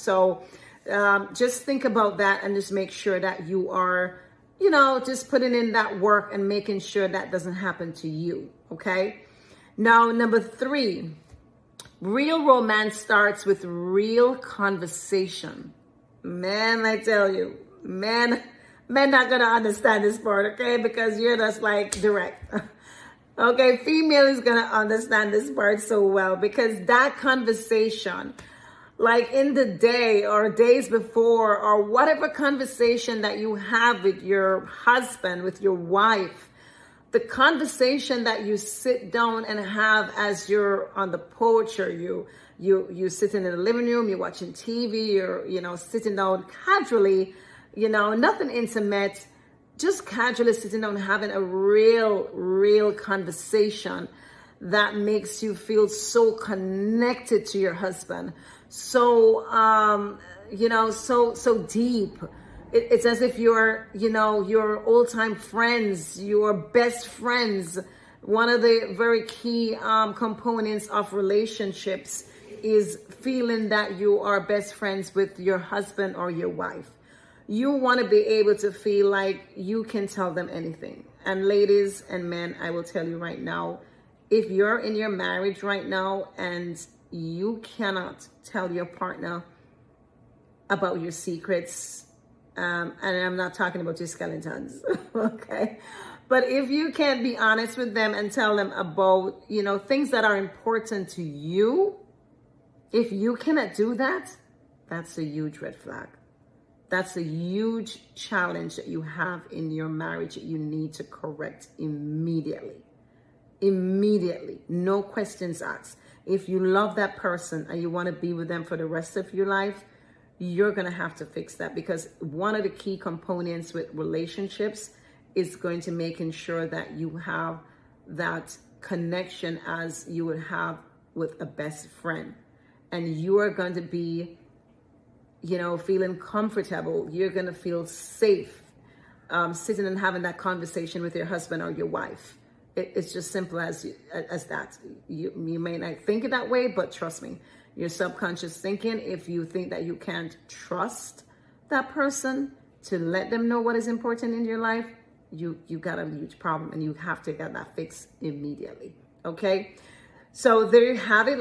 So just think about that and just make sure that you are, just putting in that work and making sure that doesn't happen to you. Okay. Now, number 3, real romance starts with real conversation. Man, I tell you, men not gonna understand this part, okay? Because you're just like direct. Okay, female is gonna understand this part so well, because that conversation, like in the day or days before, or whatever conversation that you have with your husband, with your wife, the conversation that you sit down and have as you're on the porch, or you sitting in the living room, you're watching TV, you're sitting down casually, nothing intimate, just casually sitting down having a real conversation that makes you feel so connected to your husband, so so deep. It's as if you're, your old-time friends, your best friends. One of the very key components of relationships is feeling that you are best friends with your husband or your wife. You want to be able to feel like you can tell them anything. And ladies and men, I will tell you right now, if you're in your marriage right now and you cannot tell your partner about your secrets, and I'm not talking about your skeletons, okay? But if you can't be honest with them and tell them about, things that are important to you, if you cannot do that, that's a huge red flag. That's a huge challenge that you have in your marriage that you need to correct immediately. Immediately, no questions asked. If you love that person and you want to be with them for the rest of your life, you're going to have to fix that, because one of the key components with relationships is going to making sure that you have that connection as you would have with a best friend. And you are going to be, feeling comfortable. You're going to feel safe sitting and having that conversation with your husband or your wife. It's just simple as that. You may not think it that way, but trust me, your subconscious thinking, if you think that you can't trust that person to let them know what is important in your life, you got a huge problem, and you have to get that fixed immediately. Okay, so there you have it.